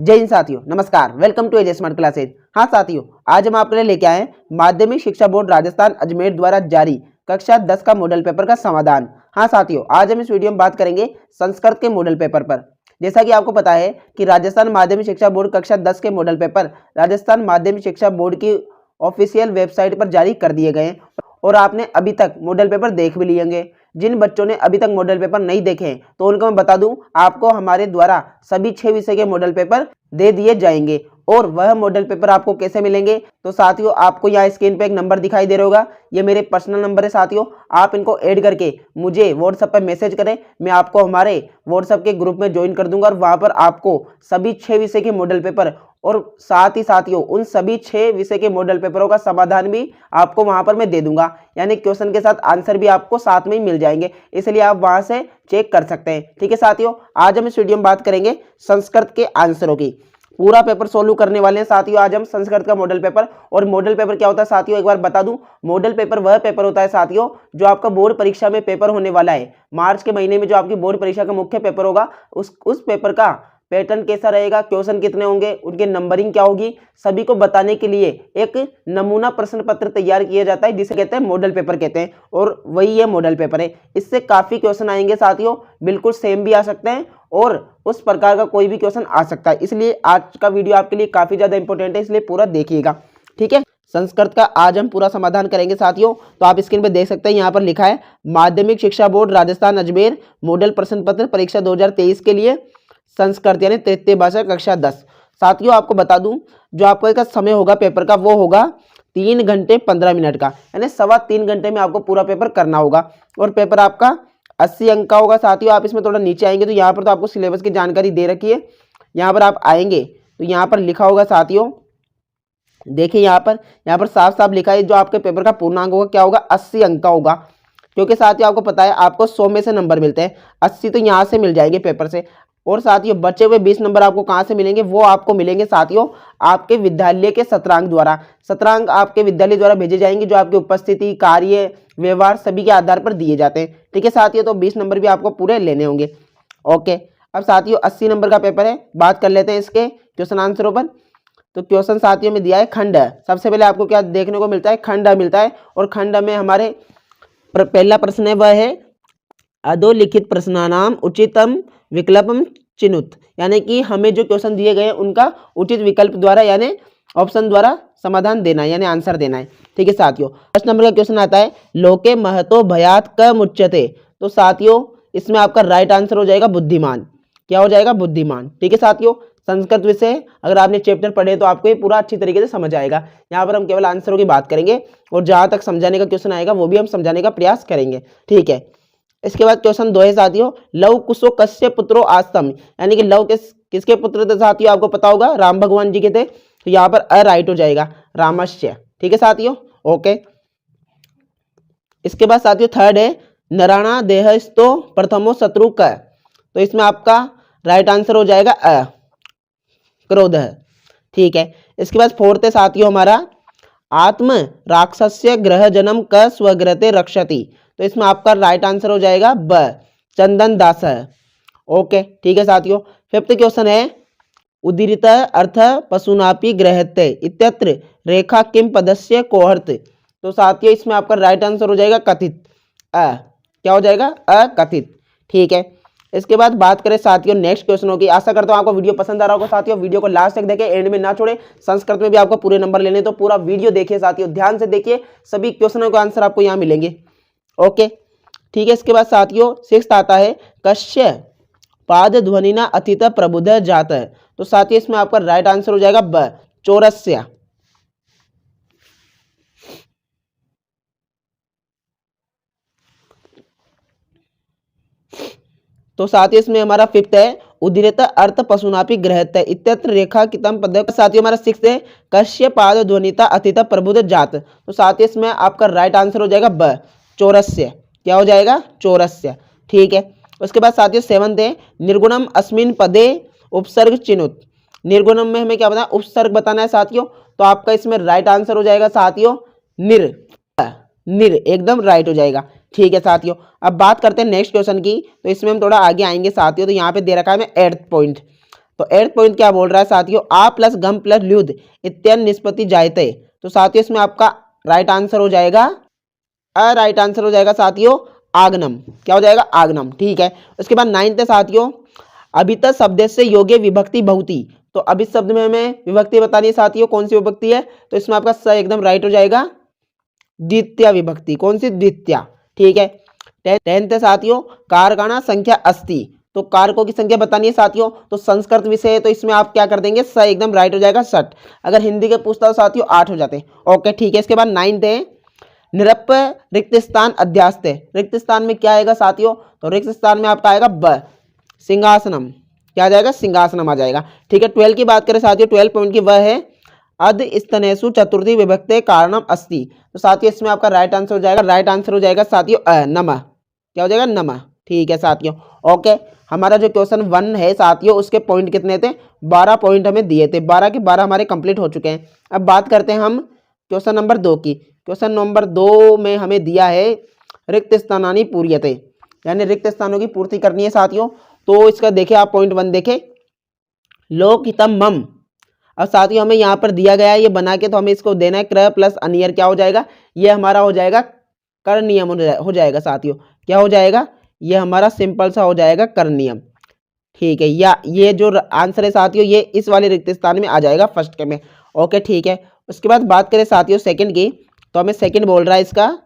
जय हिंद साथियों, नमस्कार। Welcome to AJ smart classes. हाँ साथियों, आज हम आपके लिए लेके आए हैं माध्यमिक शिक्षा बोर्ड राजस्थान अजमेर द्वारा जारी कक्षा 10 का मॉडल पेपर का समाधान। हाँ साथियों, आज हम इस वीडियो में बात करेंगे संस्कृत के मॉडल पेपर पर। जैसा कि आपको पता है कि राजस्थान माध्यमिक शिक्षा बोर्ड कक्षा 10 के मॉडल पेपर राजस्थान माध्यमिक शिक्षा बोर्ड की ऑफिशियल वेबसाइट पर जारी कर दिए गए और आपने अभी तक मॉडल पेपर देख भी लिए होंगे। जिन बच्चों ने अभी तक मॉडल पेपर नहीं देखे हैं तो उनको मैं बता दूं, आपको हमारे द्वारा सभी 6 विषय के मॉडल पेपर दे दिए जाएंगे। और वह मॉडल पेपर आपको कैसे मिलेंगे, तो साथियों आपको यहाँ स्क्रीन पे एक नंबर दिखाई दे रहा होगा, ये मेरे पर्सनल नंबर है साथियों। आप इनको ऐड करके मुझे व्हाट्सएप पर मैसेज करें, मैं आपको हमारे व्हाट्सएप के ग्रुप में ज्वाइन कर दूंगा और वहां पर आपको सभी 6 विषय के मॉडल पेपर और साथ ही साथियों उन सभी 6 विषय के मॉडल पेपरों का समाधान भी आपको वहां पर मैं दे दूंगा, यानी क्वेश्चन के साथ आंसर भी आपको साथ में ही मिल जाएंगे, इसलिए आप वहां से चेक कर सकते हैं। ठीक है साथियों, आज हम इस वीडियो में बात करेंगे संस्कृत के आंसरों की। पूरा पेपर सोल्व करने वाले हैं साथियों आज हम संस्कृत का मॉडल पेपर। और मॉडल पेपर क्या होता है साथियों, एक बार बता दूं, मॉडल पेपर वह पेपर होता है साथियों जो आपका बोर्ड परीक्षा में पेपर होने वाला है। मार्च के महीने में जो आपकी बोर्ड परीक्षा का मुख्य पेपर होगा, उस पेपर का पैटर्न कैसा रहेगा, क्वेश्चन कितने होंगे, उनकी नंबरिंग क्या होगी, सभी को बताने के लिए एक नमूना प्रश्न पत्र तैयार किया जाता है जिसे कहते हैं मॉडल पेपर कहते हैं। और वही ये मॉडल पेपर है। इससे काफी क्वेश्चन आएंगे साथियों, बिल्कुल सेम भी आ सकते हैं और उस प्रकार का कोई भी क्वेश्चन आ सकता है। इसलिए आज का वीडियो आपके लिए काफी ज्यादा इंपॉर्टेंट है, इसलिए पूरा देखिएगा। ठीक है, संस्कृत का आज हम पूरा समाधान करेंगे साथियों। तो आप स्क्रीन पर देख सकते हैं, यहाँ पर लिखा है माध्यमिक शिक्षा बोर्ड राजस्थान अजमेर मॉडल प्रश्न पत्र परीक्षा 2023 के लिए संस्कृत यानी तृतीय भाषा कक्षा 10। साथियों आपको बता दूं, जो आपका इसका समय होगा पेपर का वो होगा 3 घंटे 15 मिनट का, यानी 3.25 घंटे में आपको पूरा पेपर करना होगा। और पेपर आपका 80 अंक का होगा साथियों। आप इसमें थोड़ा नीचे आएंगे तो यहाँ पर तो आपको सिलेबस की जानकारी दे रखी है। यहाँ पर आप आएंगे तो यहाँ पर लिखा होगा साथियों, देखिए यहाँ पर साफ साफ लिखा है जो आपके पेपर का पूर्णांक होगा क्या होगा, 80 अंक का होगा। क्योंकि साथियों आपको पता है आपको 100 में से नंबर मिलते हैं, 80 तो यहाँ से मिल जाएंगे पेपर से। और साथियों बचे हुए 20 नंबर आपको कहाँ से मिलेंगे, वो आपको मिलेंगे साथियों आपके विद्यालय के सत्रांक द्वारा। सत्रांक आपके विद्यालय द्वारा भेजे जाएंगे जो आपकी उपस्थिति, कार्य, व्यवहार सभी के आधार पर दिए जाते हैं। ठीक है साथियों, तो 20 नंबर भी आपको पूरे लेने होंगे। ओके, अब साथियों 80 नंबर का पेपर है, बात कर लेते हैं इसके क्वेश्चन आंसरों पर। तो क्वेश्चन साथियों में दिया है खंड। सबसे पहले आपको क्या देखने को मिलता है, खंड मिलता है। और खंड में हमारे पहला प्रश्न है वह है अधोलिखित प्रश्नानाम उचितम विकल्पम चिनुत, यानी कि हमें जो क्वेश्चन दिए गए हैं उनका उचित विकल्प द्वारा यानी ऑप्शन द्वारा समाधान देना है, यानी आंसर देना है। ठीक है साथियों, फर्स्ट नंबर का क्वेश्चन आता है लोके महतो भयात क मुच्यते। तो साथियों इसमें आपका राइट आंसर हो जाएगा बुद्धिमान। क्या हो जाएगा, बुद्धिमान। ठीक है साथियों, संस्कृत विषय अगर आपने चैप्टर पढ़े तो आपको ये पूरा अच्छी तरीके से समझ आएगा। यहाँ पर हम केवल आंसरों की बात करेंगे और जहां तक समझाने का क्वेश्चन आएगा वो भी हम समझाने का प्रयास करेंगे। ठीक है, इसके बाद क्वेश्चन 2 है साथियों, लव कुशो कस्य पुत्रो आस्तम, यानी कि लव किसके पुत्र थे साथियों, आपको पता होगा राम भगवान जी के थे। तो यहाँ पर अ राइट हो जाएगा, रामस्य। ठीक है साथियों, ओके। इसके बाद साथियों थर्ड है नराणा देहस्तो प्रथमो शत्रु क। तो इसमें आपका राइट आंसर हो जाएगा अ, क्रोध। ठीक है, इसके बाद फोर्थ है साथियों हमारा आत्म राक्षस्य ग्रह जन्म क स्वग्रते रक्षति। तो इसमें आपका राइट आंसर हो जाएगा ब, चंदन दास। ओके, ठीक है साथियों। फिफ्थ क्वेश्चन है उदीरित अर्थ पशुनापि ग्रहते इत्यत्र रेखा किम पदस्य कोहर्त। तो साथियों इसमें आपका राइट आंसर हो जाएगा कथित अ, क्या हो जाएगा, अकथित। ठीक है, इसके बाद बात करें साथियों नेक्स्ट क्वेश्चनों की। आशा करता हूं आपको वीडियो पसंद आ रहा होगा साथियों, वीडियो को लास्ट तक देखें, एंड में ना छोड़े। संस्कृत में भी आपको पूरे नंबर लेने तो पूरा वीडियो देखिए साथियों, ध्यान से देखिए, सभी क्वेश्चनों का आंसर आपको यहाँ मिलेंगे। ओके, ठीक है। इसके बाद साथियों सिक्स्थ आता है कश्य पाद ध्वनिना अतित प्रबुध जात। तो साथियों इसमें आपका राइट आंसर हो जाएगा ब, चौरस्या। तो साथियों इसमें हमारा फिफ्थ है उदीरित अर्थ पशुनापि ग्रहत इत्यत्र रेखा कितम पद। साथियों हमारा सिक्स्थ है कश्य पाद ध्वनिता अतित प्रबुद्ध जात। तो साथियों इसमें आपका राइट आंसर हो जाएगा ब, चौरस्य। क्या हो जाएगा, चौरस्य। ठीक है, उसके बाद साथियों सेवंथ है निर्गुणम अस्मिन पदे उपसर्ग चिनुत। निर्गुणम में हमें क्या बताना, उपसर्ग बताना है साथियों। तो आपका इसमें राइट आंसर हो जाएगा साथियों निर, निर एकदम राइट हो जाएगा। ठीक है साथियों, अब बात करते हैं नेक्स्ट क्वेश्चन की। तो इसमें हम थोड़ा आगे आएंगे साथियों। तो यहाँ पे दे रखा है मैं 8th पॉइंट, तो 8th पॉइंट क्या बोल रहा है साथियों, आ प्लस गम प्लस ल्युद इत्यन निष्पत्ति जायते। तो साथियों इसमें आपका राइट आंसर हो जाएगा, राइट आंसर हो जाएगा साथियों आगनम। क्या हो जाएगा, आगनम। ठीक है, उसके बाद 9th है साथियों, अभित शब्द से योग्य विभक्ति बहुती। तो अभित शब्द में हमें विभक्ति बतानी है साथियों, कौन सी विभक्ति है, तो इसमें आपका स एकदम राइट हो जाएगा, द्वितीय विभक्ति। कौन सी, द्वितीय। ठीक है, 10th है साथियों, कारखाना संख्या 80। तो कारकों की संख्या बतानी है साथियों, तो संस्कृत विषय है तो इसमें आप क्या कर देंगे, स एकदम राइट हो जाएगा 60। अगर हिंदी के पूछता हो साथियों 8 हो जाते। ओके ठीक है, इसके बाद 9th है, निरप रिक्त स्थान अध्यास्त। रिक्त स्थान में क्या आएगा साथियों, तो रिक्त स्थान में आपका आएगा ब, सिंहासनम। क्या आ जाएगा, सिंहासनम आ जाएगा। ठीक है, 12 की बात करें साथियों, 12 पॉइंट की वह है अध स्तनेषु चतुर्थी विभक्ते कारणम अस्ति। तो साथियों इसमें आपका राइट आंसर हो जाएगा, राइट आंसर हो जाएगा साथियों नमः। क्या हो जाएगा, नमः। ठीक है साथियों, ओके। हमारा जो क्वेश्चन 1 है साथियों, उसके पॉइंट कितने थे, 12 पॉइंट हमें दिए थे, 12 के 12 हमारे कंप्लीट हो चुके हैं। अब बात करते हैं हम क्वेश्चन नंबर 2 की। क्वेश्चन नंबर 2 में हमें दिया है रिक्त स्थानानि पूर्यते, यानी रिक्त स्थानों की पूर्ति करनी है साथियों। तो इसका देखें आप, पॉइंट 1 देखें, लोकहितम मम। अब साथियों हमें यहाँ पर दिया गया है ये बना के, तो हमें इसको देना है क्र प्लस अनियर। क्या हो जाएगा, ये हमारा हो जाएगा करनियम हो जाएगा साथियों। क्या हो जाएगा, ये हमारा सिंपल सा हो जाएगा करनियम। ठीक है, या ये जो आंसर है साथियों, ये इस वाले रिक्त स्थान में आ जाएगा फर्स्ट के में। ओके ठीक है, उसके बाद बात करें साथियों सेकंड की, तो हमें सेकंड बोल रहा है इसका,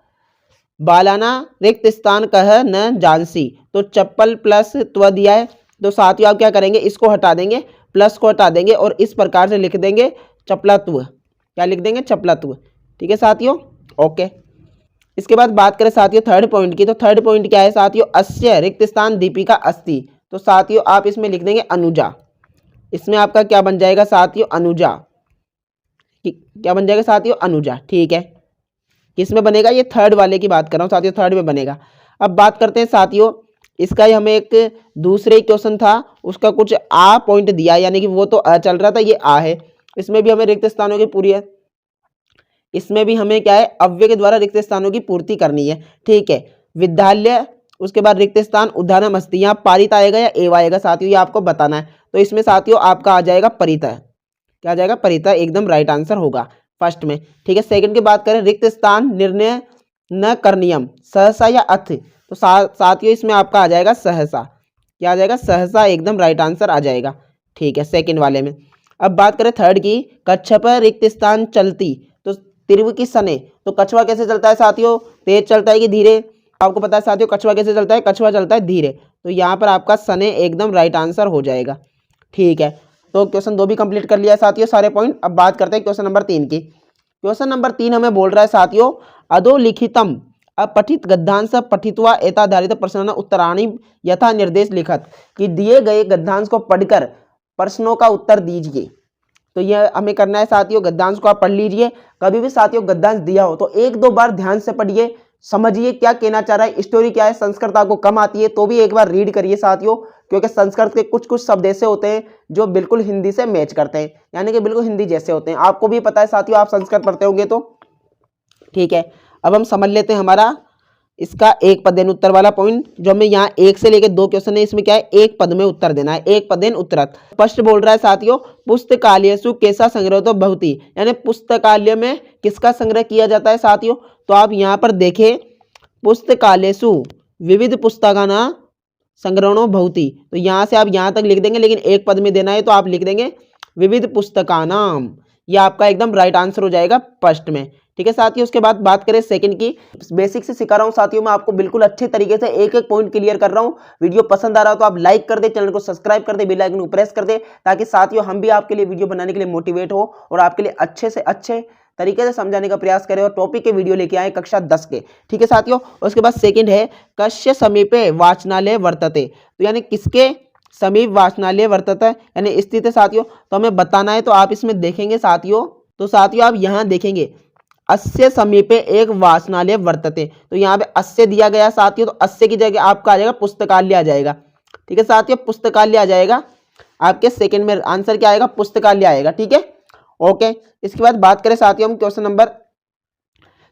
बालाना रिक्त स्थान कह न जानसी। तो चप्पल प्लस त्व दिया है, तो साथियों आप क्या करेंगे, इसको हटा देंगे, प्लस को हटा देंगे और इस प्रकार से लिख देंगे चपलात्व। क्या लिख देंगे, चपलात्व। ठीक है साथियों, ओके। इसके बाद बात करें साथियों थर्ड पॉइंट की, तो थर्ड पॉइंट क्या है साथियों, अस्य रिक्त स्थान दीपिका अस्ति। तो साथियों आप इसमें लिख देंगे अनुजा। इसमें आपका क्या बन जाएगा साथियों, अनुजा। क्या बन जाएगा साथियों, अनुजा। ठीक है, किसमें बनेगा, ये थर्ड वाले की बात कर रहा हूँ साथियों, थर्ड में बनेगा। अब बात करते हैं साथियों, इसका ही हमें एक दूसरे क्वेश्चन था, उसका कुछ आ पॉइंट दिया, यानी कि वो तो अ चल रहा था, ये आ है। इसमें भी हमें रिक्त स्थानों की पूरी है, इसमें भी हमें क्या है, अव्यय के द्वारा रिक्त स्थानों की पूर्ति करनी है। ठीक है, विद्यालय, उसके बाद रिक्त स्थान उदाहरण अस्ति। यहाँ पारित आएगा या एव आएगा साथियों, ये आपको बताना है। तो इसमें साथियों आपका आ जाएगा परितः। क्या आ जाएगा, परितः एकदम राइट आंसर होगा फर्स्ट में। ठीक है, सेकंड की बात करें, रिक्त स्थान निर्णय न करनियम सहसा या अथ। तो साथियों इसमें आपका आ जाएगा सहसा। क्या आ जाएगा, सहसा एकदम राइट आंसर आ जाएगा। ठीक है, सेकंड वाले में। अब बात करें थर्ड की, कच्छ पर रिक्त स्थान चलती। तो तिरव की सने, तो कछुआ कैसे चलता है साथियों, तेज चलता है कि धीरे, आपको पता है साथियों कछुआ कैसे चलता है, कछुआ चलता है धीरे। तो यहाँ पर आपका सने एकदम राइट आंसर हो जाएगा। ठीक है, तो क्वेश्चन 2 भी कंप्लीट कर लिया है साथियों सारे पॉइंट। अब बात करते हैं क्वेश्चन नंबर 3 की। क्वेश्चन नंबर 3 हमें बोल रहा है साथियों, अधोलिखितम अपठित गद्यांश पठित्वा एताधारित प्रश्न उत्तराणी यथा निर्देश लिखत। कि दिए गए गद्यांश को पढ़कर प्रश्नों का उत्तर दीजिए। तो यह हमें करना है साथियों, गद्यांश को आप पढ़ लीजिए। कभी भी साथियों गद्यांश दिया हो तो 1-2 बार ध्यान से पढ़िए, समझिए क्या कहना चाह रहा है, स्टोरी क्या है। संस्कृत आपको कम आती है तो भी एक बार रीड करिए साथियों, क्योंकि संस्कृत के कुछ कुछ शब्द ऐसे होते हैं जो बिल्कुल हिंदी से मैच करते हैं, यानी कि बिल्कुल हिंदी जैसे होते हैं। आपको भी पता है साथियों, आप संस्कृत पढ़ते होंगे तो। ठीक है, अब हम समझ लेते हैं हमारा इसका एक पदेन उत्तर वाला पॉइंट, जो हमें यहाँ 1 से लेकर 2 क्वेश्चन है, इसमें क्या है, एक पद में उत्तर देना है, एक पदेन उत्तरत। फर्स्ट बोल रहा है साथियों, पुस्तकालयसु कैसा संग्रह तो बहुती, यानी पुस्तकालय में किसका संग्रह किया जाता है साथियों। तो आप यहाँ पर देखें, पुस्तकालयसु विविध पुस्तकाना संग्रहणो बहुती। तो यहाँ से आप यहाँ तक लिख देंगे, लेकिन एक पद में देना है तो आप लिख देंगे विविध पुस्तकानाम। यह आपका एकदम राइट आंसर हो जाएगा फर्स्ट में। ठीक है साथियों, उसके बाद बात करें सेकंड की। बेसिक से सिखा रहा हूं साथियों, मैं आपको बिल्कुल अच्छे तरीके से एक एक पॉइंट क्लियर कर रहा हूं। वीडियो पसंद आ रहा हो तो आप लाइक कर दे, चैनल को सब्सक्राइब कर दे, बेल आइकन को प्रेस कर दे, ताकि साथियों हम भी आपके लिए वीडियो बनाने के लिए मोटिवेट हो और आपके लिए अच्छे से अच्छे तरीके से समझाने का प्रयास करें और टॉपिक के वीडियो लेके आए कक्षा 10 के। ठीक है साथियों, उसके बाद सेकंड है, कस्य समीपे वाचनालय वर्तते। तो यानी किसके समीप वाचनालय वर्तते, यानी स्थित है साथियों। तो हमें बताना है, तो आप इसमें देखेंगे साथियों, तो साथियों आप यहाँ देखेंगे अस्य समीपे एक वाचनालय वर्तते। तो यहाँ पे अस्य दिया गया साथियों, तो अस्य की जगह आपका आ जाएगा पुस्तकालय आ जाएगा। ठीक है साथियों, पुस्तकालय आ जाएगा आपके सेकंड में, आंसर क्या आएगा, पुस्तकालय आएगा। ठीक है, ओके। इसके बाद बात करें साथियों हम क्वेश्चन नंबर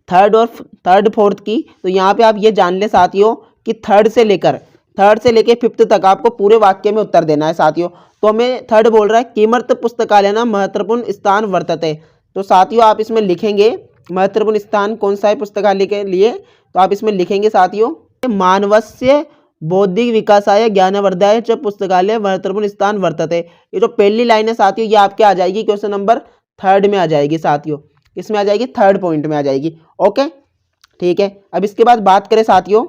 थर्ड और फोर्थ की। तो यहाँ पे आप ये जान ले साथियों कि थर्ड से लेकर थर्ड से लेके फिफ्थ तक आपको पूरे वाक्य में उत्तर देना है साथियों। तो हमें थर्ड बोल रहा है किमर्थ पुस्तकालय महत्वपूर्ण स्थान वर्तते। तो साथियों आप इसमें लिखेंगे महत्वपूर्ण स्थान कौन सा है पुस्तकालय के लिए, तो आप इसमें लिखेंगे साथियों मानवस्य बौद्धिक विकासाय ज्ञानवर्धनाय च पुस्तकालय महत्वपूर्ण स्थान वर्तते। ये जो पहली लाइन है साथियों ये आपके आ जाएगी क्वेश्चन नंबर थर्ड में आ जाएगी साथियों, इसमें आ जाएगी थर्ड पॉइंट में आ जाएगी। ओके ठीक है। अब इसके बाद बात करें साथियों,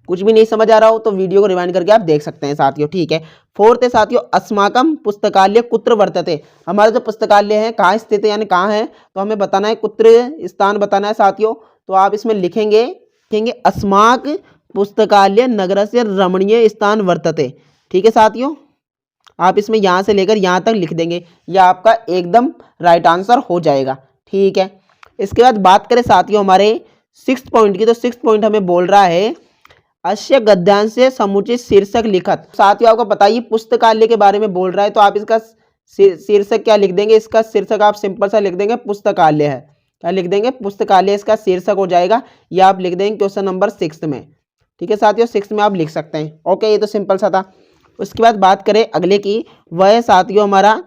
कुछ भी नहीं समझ आ रहा हो तो वीडियो को रिवाइंड करके आप देख सकते हैं साथियों। ठीक है। फोर्थ है साथियों अस्माकम पुस्तकालय कुत्र वर्तते। हमारा जो पुस्तकालय है कहाँ स्थित है यानी कहाँ है, तो हमें बताना है कुत्र स्थान बताना है साथियों। तो आप इसमें लिखेंगे अस्माक पुस्तकालय नगर से रमणीय स्थान वर्तते। ठीक है साथियों, आप इसमें यहाँ से लेकर यहाँ तक लिख देंगे, यह आपका एकदम राइट आंसर हो जाएगा। ठीक है। इसके बाद बात करें साथियों हमारे सिक्स्थ पॉइंट की, तो सिक्स्थ पॉइंट हमें बोल रहा है अश्य गद्यांश से समुचित शीर्षक लिखत। साथियों आपको बताइए पुस्तकालय के बारे में बोल रहा है, तो आप इसका शीर्षक क्या लिख देंगे, इसका शीर्षक आप सिंपल सा लिख देंगे पुस्तकालय है। क्या लिख देंगे, पुस्तकालय इसका शीर्षक हो जाएगा। ये आप लिख देंगे क्वेश्चन नंबर 6 में। ठीक है साथियों, 6 में आप लिख सकते हैं। ओके, ये तो सिंपल सा था। उसके बाद बात करें अगले की, वह साथियों हमारा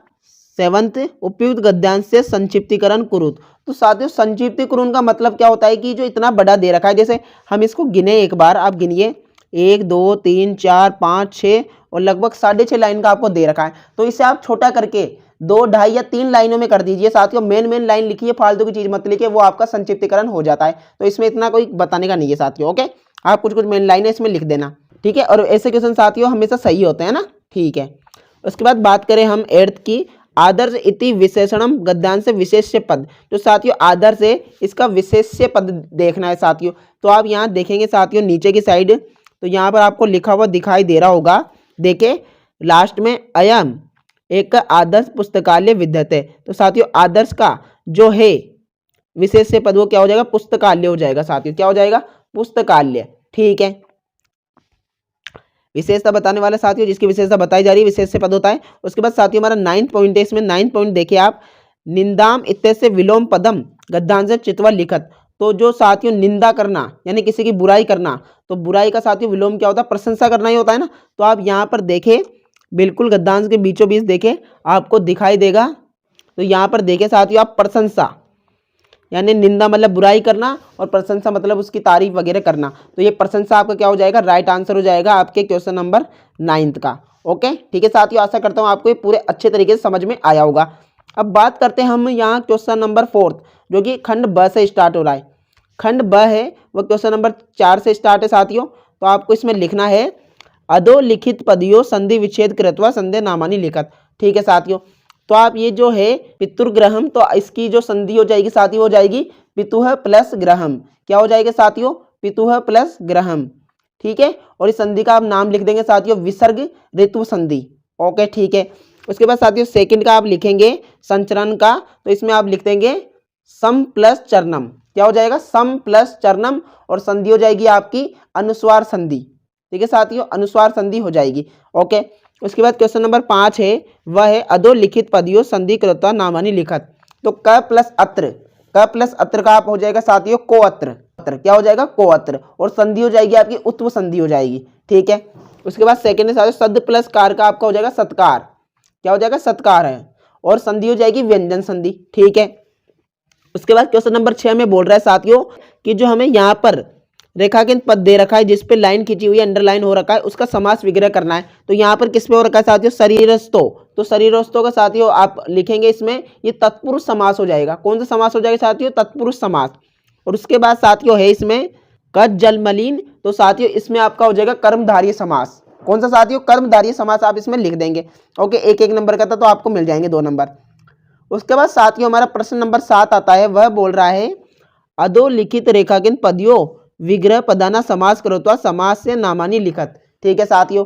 7th उपयुक्त गद्यांश से संक्षिप्तीकरण कुरुत। तो साथियों संक्षिप्तीकरण का मतलब क्या होता है कि जो इतना बड़ा दे रखा है, जैसे हम इसको गिने एक बार, आप गिनिए 1 2 3 4 5 6 और लगभग 6.5 लाइन का आपको दे रखा है। तो इसे आप छोटा करके 2 2.5 या 3 लाइनों में कर दीजिए साथियों। मेन लाइन लिखिए, फालतू की चीज मत लिखिए, वो आपका संक्षिप्तीकरण हो जाता है। तो इसमें इतना कोई बताने का नहीं है साथियों। ओके, आप कुछ मेन लाइनें इसमें लिख देना। ठीक है, और ऐसे क्वेश्चन साथियों हमेशा सही होते हैं ना। ठीक है। उसके बाद बात करें हम 8th की, आदर्श इति विशेषणम गद्यांश विशेष्य पद। तो साथियों आदर्श है, इसका विशेष्य पद देखना है साथियों। तो आप यहाँ देखेंगे साथियों नीचे की साइड, तो यहाँ पर आपको लिखा हुआ दिखाई दे रहा होगा, देखे लास्ट में अयम एक आदर्श पुस्तकालय विद्यते। तो साथियों आदर्श का जो है विशेष्य पद वो क्या हो जाएगा, पुस्तकालय हो जाएगा साथियों। क्या हो जाएगा, पुस्तकालय। ठीक है। विशेषता बताने वाला साथियों जिसकी विशेषता बताई जा रही है विशेष से पद होता है। उसके बाद साथियों हमारा 9th पॉइंट है, इसमें 9th पॉइंट देखिए आप, निंदाम इत्यस्य विलोम पदम गद्यांश चित्वा लिखत। तो जो साथियों निंदा करना यानी किसी की बुराई करना, तो बुराई का साथियों विलोम क्या होता है, प्रशंसा करना ही होता है ना। तो आप यहाँ पर देखें बिल्कुल गद्यांश के बीचों बीच देखें आपको दिखाई देगा। तो यहाँ पर देखें साथियों आप प्रशंसा यानी निंदा मतलब बुराई करना और प्रशंसा मतलब उसकी तारीफ वगैरह करना। तो ये प्रशंसा आपका क्या हो जाएगा, राइट आंसर हो जाएगा आपके क्वेश्चन नंबर 9th का। ओके ठीक है साथियों, आशा करता हूँ आपको ये पूरे अच्छे तरीके से समझ में आया होगा। अब बात करते हैं हम यहाँ क्वेश्चन नंबर 4 जो कि खंड ब से स्टार्ट हो रहा है। खंड ब है वो क्वेश्चन नंबर 4 से स्टार्ट है साथियों। तो आपको इसमें लिखना है अधोलिखित पदियों संधि विच्छेद कृत्वा संधि नामानी लिखत। ठीक है साथियों, तो आप ये जो है पितुर्ग्रहम, तो इसकी जो संधि हो जाएगी साथियों हो जाएगी पितुह प्लस ग्रहम। क्या हो जाएगा साथियों, पितुह प्लस ग्रहम। ठीक है, और इस संधि का आप नाम लिख देंगे साथियों विसर्ग ऋतु संधि। ओके ठीक है। उसके बाद साथियों सेकंड का आप लिखेंगे संचरण का, तो इसमें आप लिख देंगे सम प्लस चरणम। क्या हो जाएगा, सम प्लस चरणम, और संधि हो जाएगी आपकी अनुस्वार संधि। ठीक है साथियों, अनुस्वार संधि हो जाएगी। ओके, उसके बाद क्वेश्चन नंबर 5 है वह है अधोलिखित पदियों संधि कृत्वा नामानी लिखत। तो क प्लस अत्र, क प्लस अत्र का आप हो जाएगा साथियों को अत्र। क्या हो जाएगा, को अत्र, और संधि हो जाएगी आपकी उत्व संधि हो जाएगी। ठीक है। उसके बाद सेकंड है साथियों सद प्लस कार का आपका हो जाएगा सत्कार। क्या हो जाएगा, सत्कार है, और संधि हो जाएगी व्यंजन संधि। ठीक है। उसके बाद क्वेश्चन नंबर 6 में बोल रहा है साथियों कि जो हमें यहाँ पर रेखांकित पद दे रखा है जिसपे लाइन खींची हुई है, अंडरलाइन हो रखा है, उसका समास विग्रह करना है। तो यहाँ पर किस पे हो रखा है साथियों, शरीरस्थो। तो शरीरस्थो का साथियों आप लिखेंगे इसमें ये तत्पुरुष समास हो जाएगा। कौन सा समास हो जाएगा साथियों, तत्पुरुष समास। और उसके बाद साथियों है इसमें कच जल मलिन, तो साथियों इसमें आपका हो जाएगा कर्मधारय समास। कौन सा साथियों, कर्मधारय समास आप इसमें लिख देंगे। ओके, एक एक नंबर का था तो आपको मिल जाएंगे 2 नंबर। उसके बाद साथियों हमारा प्रश्न नंबर 7 आता है, वह बोल रहा है अधोलिखित रेखांकित पदियों विग्रह पदाना समास करो समास से नामानी लिखत। ठीक है साथियों,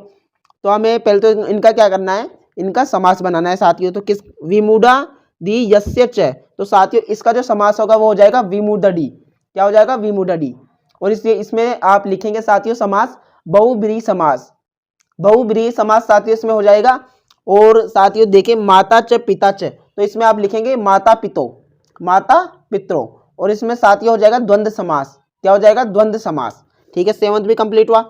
तो हमें पहले तो इनका क्या करना है, इनका समास बनाना है साथियों। तो किस, विमूढ़ा दी यस्य च, तो साथियों इसका जो समास होगा वो हो जाएगा विमूढ़ी। क्या हो जाएगा, विमूढ़ी। और इसलिए इसमें आप लिखेंगे साथियों समास बहुब्रीहि समास। बहुब्रीहि समास साथियों इसमें हो जाएगा। और साथियों देखिए माता च पिता च, तो इसमें आप लिखेंगे माता पितो, माता पित्रो। और इसमें साथियों हो जाएगा द्वंद्व समास। क्या हो जाएगा, द्वंद्व समास। ठीक है, 7th भी कंप्लीट हुआ।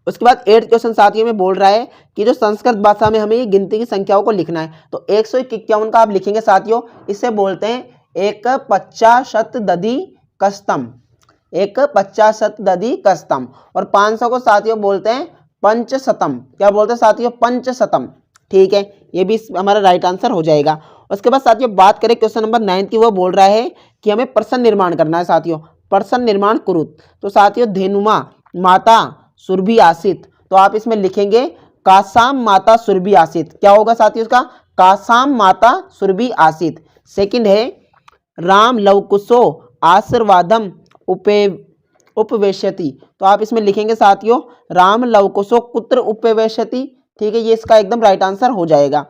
उसके बाद 8th क्वेश्चन साथियों में बोल रहा है कि जो संस्कृत भाषा में हमें ये गिनती की संख्याओं को लिखना है, तो 151 का आप लिखेंगे साथियों। इसे बोलते हैं एक पचाशतदधि कस्तम, एक पचाशतदधि कस्तम। और 500 को साथियों बोलते हैं पंचशतम। क्या बोलते हैं साथियों? पंचशतम। ठीक है, ये भी हमारा राइट आंसर हो जाएगा। उसके बाद साथियों बात करें क्वेश्चन नंबर 9 की, वो बोल रहा है कि हमें प्रश्न निर्माण करना है साथियों। प्रश्न निर्माण कुरुत, तो साथियों धेनुमा माता सुरभि आसित, तो आप इसमें लिखेंगे कासाम माता सुरभि आसित। क्या होगा साथियों इसका? कासाम माता सुरभि आसित। सेकंड है राम लवकुशो आशीर्वादम उपवेशति, तो आप इसमें लिखेंगे साथियों राम लवकुशो कुत्र उपवेशति। ठीक है, ये इसका एकदम राइट आंसर हो जाएगा।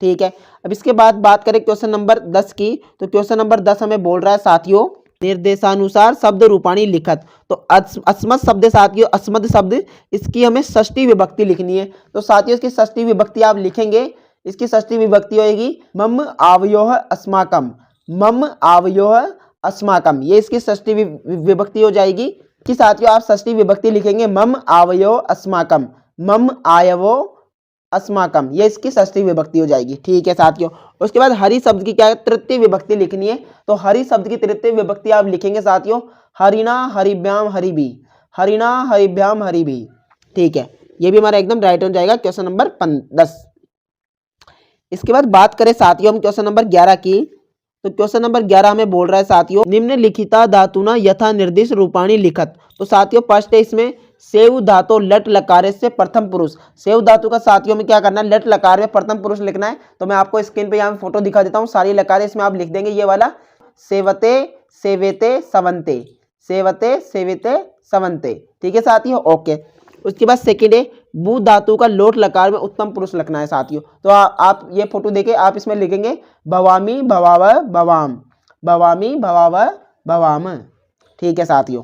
ठीक है, अब इसके बाद बात करें क्वेश्चन नंबर 10 की, तो क्वेश्चन नंबर 10 हमें बोल रहा है साथियों निर्देशानुसार शब्द रूपाणी लिखत, तो अस्मद शब्द साथियों, अस्मद शब्द इसकी हमें षष्ठी विभक्ति लिखनी है। तो साथियों इसकी षष्ठी विभक्ति आप लिखेंगे, इसकी षष्ठी विभक्ति होगी मम आवयोः अस्माकम, मम आवयोः अस्माकम, ये इसकी षष्ठी विभक्ति हो जाएगी। कि साथियों आप षष्ठी विभक्ति लिखेंगे मम आवयोः अस्माकम, मम आयवो अस्माकम, ये इसकी षष्ठी विभक्ति हो जाएगी। ठीक है साथियों, उसके बाद हरि शब्द की क्या है? तृतीय विभक्ति लिखनी है। तो हरि शब्द की तृतीय विभक्ति आप लिखेंगे साथियों हरिणा हरिभ्याम हरिभि, हरिणा हरिभ्याम हरिभि। ठीक है, ये भी हमारा एकदम राइट हो जाएगा क्वेश्चन नंबर 10। इसके बाद बात करें साथियों हम क्वेश्चन नंबर 11 की, तो क्वेश्चन नंबर 11 हमें बोल रहा है साथियों निम्नलिखिता धातुना यथा निर्दिष्ट रूपाणी लिखत, तो साथियों फर्स्ट है इसमें सेव धातु लट लकार से प्रथम पुरुष। सेव धातु का साथियों में क्या करना है? लट लकार में प्रथम पुरुष लिखना है। तो मैं आपको स्क्रीन पे यहाँ फोटो दिखा देता हूँ, सारी लकारें इसमें आप लिख देंगे ये वाला सेवते सेवेते सवंते, सेवते सेवेते सवंते। ठीक है साथियों, ओके। उसके बाद सेकेंड है बू धातु का लोट लकार में उत्तम पुरुष लिखना है साथियों। तो आप ये फोटो देखे आप इसमें लिखेंगे भवामी भवाव भवाम, भवामी भवाव भवाम। ठीक है साथियों,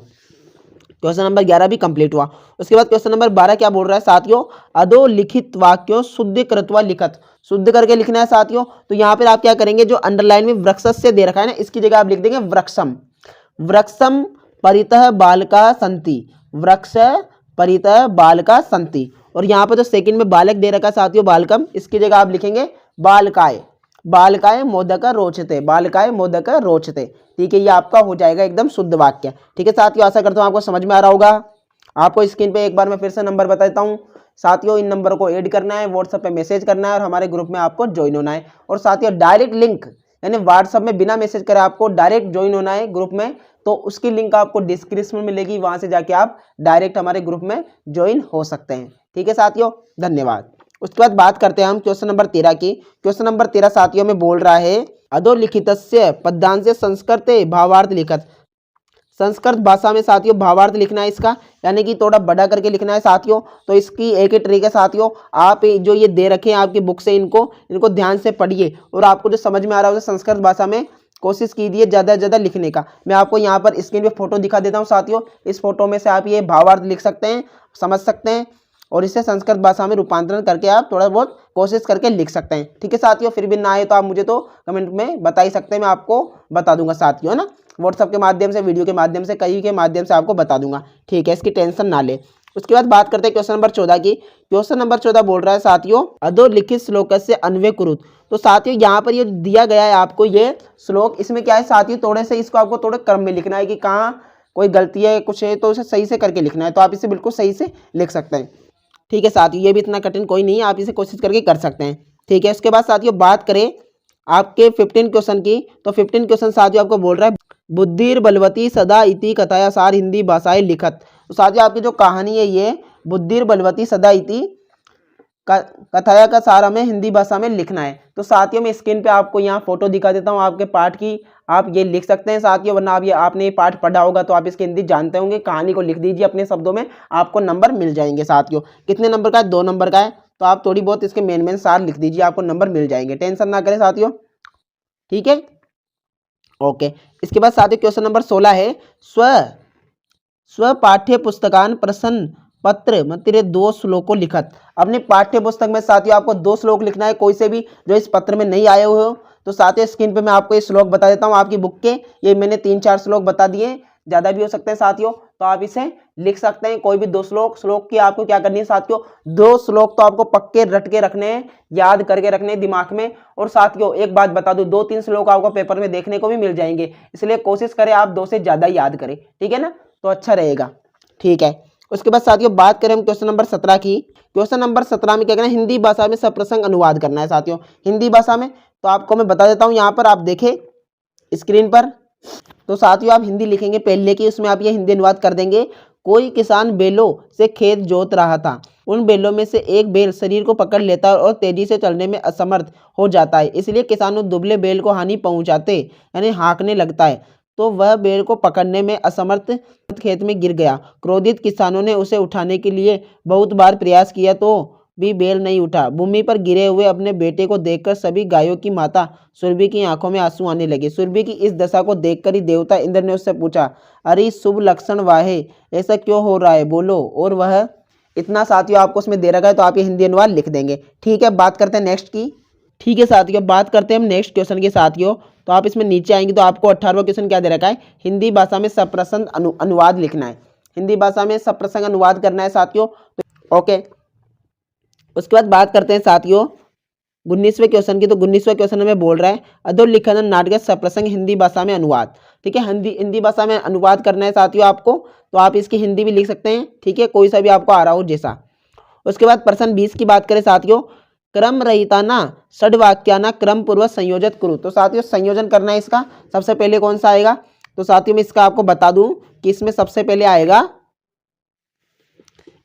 क्वेश्चन नंबर 11 भी कंप्लीट हुआ। उसके बाद क्वेश्चन नंबर 12 क्या बोल रहा है साथियों अधोलिखित वाक्यों शुद्ध कृत्वा लिखत, शुद्ध करके लिखना है साथियों। तो यहाँ पर आप क्या करेंगे, जो अंडरलाइन में वृक्ष से दे रखा है ना, इसकी जगह आप लिख देंगे वृक्षम, वृक्षम परितः बालका संति, वृक्ष परितः बालका संति। और यहाँ पर जो सेकंड में बालक दे रखा है साथियों बालकम, इसकी जगह आप लिखेंगे बालकाय, बालकाय मोदक रोचते, बालकाय मोदक रोचते। ठीक है, ये आपका हो जाएगा एकदम शुद्ध वाक्य। ठीक है साथियों, आशा करता हूँ आपको समझ में आ रहा होगा। आपको स्क्रीन पे एक बार मैं फिर से नंबर बता देता हूँ साथियों, इन नंबर को ऐड करना है, व्हाट्सएप पे मैसेज करना है और हमारे ग्रुप में आपको ज्वाइन होना है। और साथियों डायरेक्ट लिंक यानी व्हाट्सएप में बिना मैसेज करे आपको डायरेक्ट ज्वाइन होना है ग्रुप में, तो उसकी लिंक आपको डिस्क्रिप्शन में मिलेगी, वहां से जाके आप डायरेक्ट हमारे ग्रुप में ज्वाइन हो सकते हैं। ठीक है साथियों, धन्यवाद। उसके बाद बात करते हैं हम क्वेश्चन नंबर 13 की। क्वेश्चन नंबर 13 साथियों में बोल रहा है अधोलिखितस्य पद्यांश संस्कृत भावार्थ लिखत, संस्कृत भाषा में साथियों भावार्थ लिखना है इसका, यानी कि थोड़ा बड़ा करके लिखना है साथियों। तो इसकी एक ही ट्रिक है साथियों, आप जो ये दे रखे हैं आपकी बुक से इनको ध्यान से पढ़िए और आपको जो समझ में आ रहा है संस्कृत भाषा में कोशिश कीजिए ज़्यादा से ज़्यादा लिखने का। मैं आपको यहाँ पर स्क्रीन पे फोटो दिखा देता हूँ साथियों, इस फोटो में से आप ये भावार्थ लिख सकते हैं, समझ सकते हैं और इसे संस्कृत भाषा में रूपांतरण करके आप थोड़ा बहुत कोशिश करके लिख सकते हैं। ठीक है साथियों, फिर भी ना आए तो आप मुझे तो कमेंट में बता ही सकते हैं, मैं आपको बता दूंगा साथियों, है ना, व्हाट्सएप के माध्यम से, वीडियो के माध्यम से, कहीं के माध्यम से आपको बता दूंगा। ठीक है, इसकी टेंशन ना ले। उसके बाद बात करते हैं क्वेश्चन नंबर 14 की। क्वेश्चन नंबर 14 बोल रहा है साथियों अधोलिखित श्लोक से अन्वय कुरुत, तो साथियों यहाँ पर ये दिया गया है आपको ये श्लोक, इसमें क्या है साथियों थोड़े से इसको आपको थोड़े क्रम में लिखना है कि कहाँ कोई गलती है कुछ है तो उसे सही से करके लिखना है, तो आप इसे बिल्कुल सही से लिख सकते हैं। ठीक है साथियों, ये भी इतना कठिन कोई नहीं है, आप इसे कोशिश करके कर सकते हैं। ठीक है, उसके बाद साथियों बात करें आपके 15 क्वेश्चन की, तो 15 क्वेश्चन साथियों आपको बोल रहा है बुद्धिर बलवती सदा इति कथाया सार हिंदी भाषाएं लिखत, तो साथियों आपकी जो कहानी है ये बुद्धिर बलवती सदा इति कथाया का सार हमें हिंदी भाषा में लिखना है। तो साथियों मैं स्क्रीन पे आपको यहाँ फोटो दिखा देता हूँ आपके पाठ की, आप ये लिख सकते हैं साथियों, वरना आप आपने ये पाठ पढ़ा होगा तो आप इसकी हिंदी जानते होंगे। कहानी को लिख दीजिए अपने शब्दों में, आपको नंबर मिल जाएंगे साथियों। कितने नंबर का है? 2 नंबर का है, तो आप थोड़ी बहुत इसके मेन सार लिख दीजिए, आपको नंबर मिल जाएंगे, टेंशन ना करें साथियों। ठीक है, ओके। इसके बाद साथियों क्वेश्चन नंबर 16 है स्व पाठ्य पुस्तकान प्रश्न पत्र मतलब 2 श्लोकों लिखत, अपने पाठ्य पुस्तक में साथियों आपको 2 श्लोक लिखना है, कोई से भी जो इस पत्र में नहीं आए हुए हो। तो साथियों स्क्रीन पे मैं आपको ये श्लोक बता देता हूँ आपकी बुक के, ये मैंने 3-4 श्लोक बता दिए, ज़्यादा भी हो सकते हैं साथियों। तो आप इसे लिख सकते हैं। कोई भी 2 श्लोक की आपको क्या करनी है साथियों, 2 श्लोक तो आपको पक्के रट के रखने हैं, याद करके रखने हैं दिमाग में। और साथियों एक बात बता दूं, 2-3 श्लोक आपको पेपर में देखने को भी मिल जाएंगे, इसलिए कोशिश करें आप 2 से ज्यादा याद करें, ठीक है ना, तो अच्छा रहेगा। ठीक है, उसके बाद साथियों बात करें हम क्वेश्चन नंबर 17 की। क्वेश्चन नंबर 17 में क्या करना है, हिंदी भाषा में सप्रसंग अनुवाद करना है साथियों, हिंदी भाषा में। तो आपको मैं बता देता हूं, यहाँ पर आप देखें स्क्रीन पर, तो साथियों आप हिंदी लिखेंगे पहले की, उसमें आप ये हिंदी अनुवाद कर देंगे। कोई किसान बैलों से खेत जोत रहा था, उन बैलों में से एक बैल शरीर को पकड़ लेता है और तेजी से चलने में असमर्थ हो जाता है, इसलिए किसानों दुबले बैल को हानि पहुंचाते यानी हाँकने लगता है, तो वह बैल को पकड़ने में असमर्थ खेत में गिर गया। क्रोधित किसानों ने उसे उठाने के लिए बहुत बार प्रयास किया तो भी बैल नहीं उठा। भूमि पर गिरे हुए अपने बेटे को देखकर सभी गायों की माता सुरभि की आंखों में आंसू आने लगे। सुरभि की इस दशा को देखकर ही देवता इंद्र ने उससे पूछा, अरे शुभ लक्षण वाहे, ऐसा क्यों हो रहा है, बोलो। और वह इतना साथियों आपको उसमें दे रखा है, तो आप ये हिंदी अनुवाद लिख देंगे। ठीक है, बात करते हैं नेक्स्ट की। ठीक है साथियों, बात करते हैं हम नेक्स्ट क्वेश्चन के साथियों। तो आप इसमें नीचे आएंगे तो आपको 18वां क्वेश्चन क्या दे रखा है, हिंदी भाषा में सप्रसंग अनुवाद लिखना है, हिंदी भाषा में सप्रसंग अनुवाद करना है साथियों। तो ओके, उसके बाद बात करते हैं साथियों 19वें क्वेश्चन की। तो 19वां क्वेश्चन हमें बोल रहा है अधोलिखन नाटक सप्रसंग हिंदी भाषा में अनुवाद। ठीक है, हिंदी भाषा में अनुवाद करना है साथियों आपको, तो आप इसकी हिंदी भी लिख सकते हैं, ठीक है, कोई सा भी आपको आ रहा हो जैसा। उसके बाद प्रश्न 20 की बात करें साथियों, क्रम रहिताना षड्वाक्याना क्रम पूर्वक संयोजित करूँ। तो साथियों संयोजन करना है इसका, सबसे पहले कौन सा आएगा, तो साथियों मैं इसका आपको बता दूं कि इसमें सबसे पहले आएगा,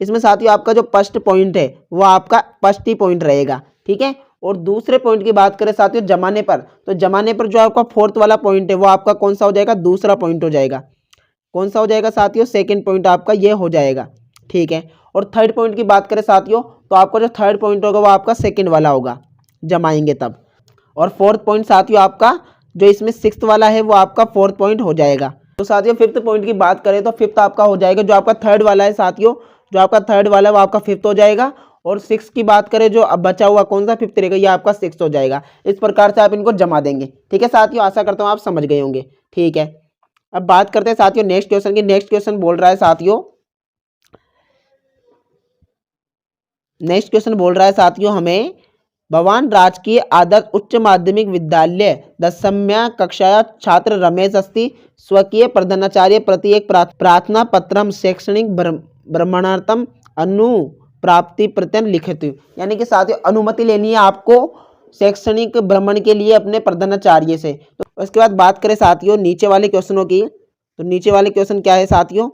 इसमें साथियों आपका जो फर्स्ट पॉइंट है वो आपका फर्स्ट ही पॉइंट रहेगा, ठीक है। और दूसरे पॉइंट की बात करें साथियों जमाने पर, तो जमाने पर जो आपका फोर्थ वाला पॉइंट है वो आपका कौन सा हो जाएगा, दूसरा पॉइंट हो जाएगा। कौन सा हो जाएगा साथियों, सेकंड पॉइंट आपका ये हो जाएगा, ठीक है। और थर्ड पॉइंट की बात करें साथियों, तो आपका जो थर्ड पॉइंट होगा वो आपका सेकंड वाला होगा, जमाएंगे तब। और फोर्थ पॉइंट साथियों आपका जो इसमें सिक्स्थ वाला है वो आपका फोर्थ पॉइंट हो जाएगा। तो साथियों फिफ्थ पॉइंट की बात करें तो फिफ्थ आपका हो जाएगा, जो आपका थर्ड वाला है साथियों, जो आपका थर्ड वाला है वो आपका फिफ्थ हो जाएगा। और सिक्स की बात करें जो अब बचा हुआ कौन सा फिफ्थ रहेगा, ये आपका सिक्स हो जाएगा। इस प्रकार से आप इनको जमा देंगे, ठीक है साथियों, आशा करता हूँ आप समझ गए होंगे, ठीक है। अब बात करते हैं साथियों नेक्स्ट क्वेश्चन की। नेक्स्ट क्वेश्चन बोल रहा है साथियों, नेक्स्ट क्वेश्चन बोल रहा है साथियों हमें, भगवान राजकीय आदर्श उच्च माध्यमिक विद्यालय 10वीं कक्षा छात्र रमेश अस्ति स्वकीय प्रधानाचार्य प्रति एक प्रार्थना पत्रम शैक्षणिक भ्रमणार्थम अनुप्राप्ति प्रत्यन लिखित। यानी कि साथियों अनुमति लेनी है आपको शैक्षणिक भ्रमण के लिए अपने प्रधानाचार्य से। तो उसके बाद बात करें साथियों नीचे वाले क्वेश्चनों की, तो नीचे वाले क्वेश्चन क्या है साथियों,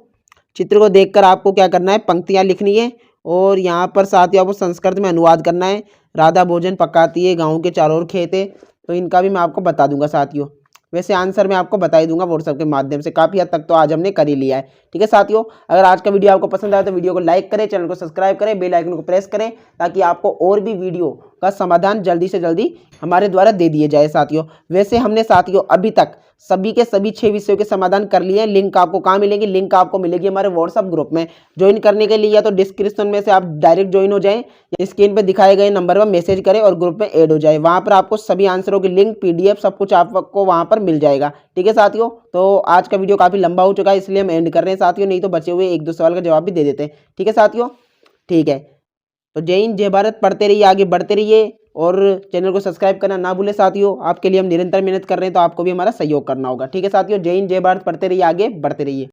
चित्र को देखकर आपको क्या करना है, पंक्तियां लिखनी है और यहाँ पर साथियों आपको संस्कृत में अनुवाद करना है। राधा भोजन पकाती है, गाँव के चारों ओर खेत है, तो इनका भी मैं आपको बता दूंगा साथियों। वैसे आंसर मैं आपको बता ही दूंगा व्हाट्सएप के माध्यम से, काफ़ी हद तक तो आज हमने कर ही लिया है, ठीक है साथियों। अगर आज का वीडियो आपको पसंद आया तो वीडियो को लाइक करें, चैनल को सब्सक्राइब करें, बेल आइकन को प्रेस करें, ताकि आपको और भी वीडियो का समाधान जल्दी से जल्दी हमारे द्वारा दे दिए जाए साथियों। वैसे हमने साथियों अभी तक सभी के सभी 6 विषयों के समाधान कर लिए हैं। लिंक आपको कहाँ मिलेगी, लिंक आपको मिलेगी हमारे व्हाट्सएप ग्रुप में। ज्वाइन करने के लिए या तो डिस्क्रिप्शन में से आप डायरेक्ट ज्वाइन हो जाएं या स्क्रीन पर दिखाए गए नंबर पर मैसेज करें और ग्रुप में ऐड हो जाए। वहां पर आपको सभी आंसरों की लिंक, PDF सब कुछ आपको वहां पर मिल जाएगा, ठीक है साथियों। तो आज का वीडियो काफी लंबा हो चुका है, इसलिए हम एंड कर रहे हैं साथियों, नहीं तो बचे हुए 1-2 सवाल का जवाब भी दे देते हैं, ठीक है साथियों। ठीक है, तो जय हिंद जय भारत, पढ़ते रहिए, आगे बढ़ते रहिए और चैनल को सब्सक्राइब करना ना भूले साथियों। आपके लिए हम निरंतर मेहनत कर रहे हैं, तो आपको भी हमारा सहयोग करना होगा, ठीक है साथियों। जय हिंद जय भारत, पढ़ते रहिए, आगे बढ़ते रहिए।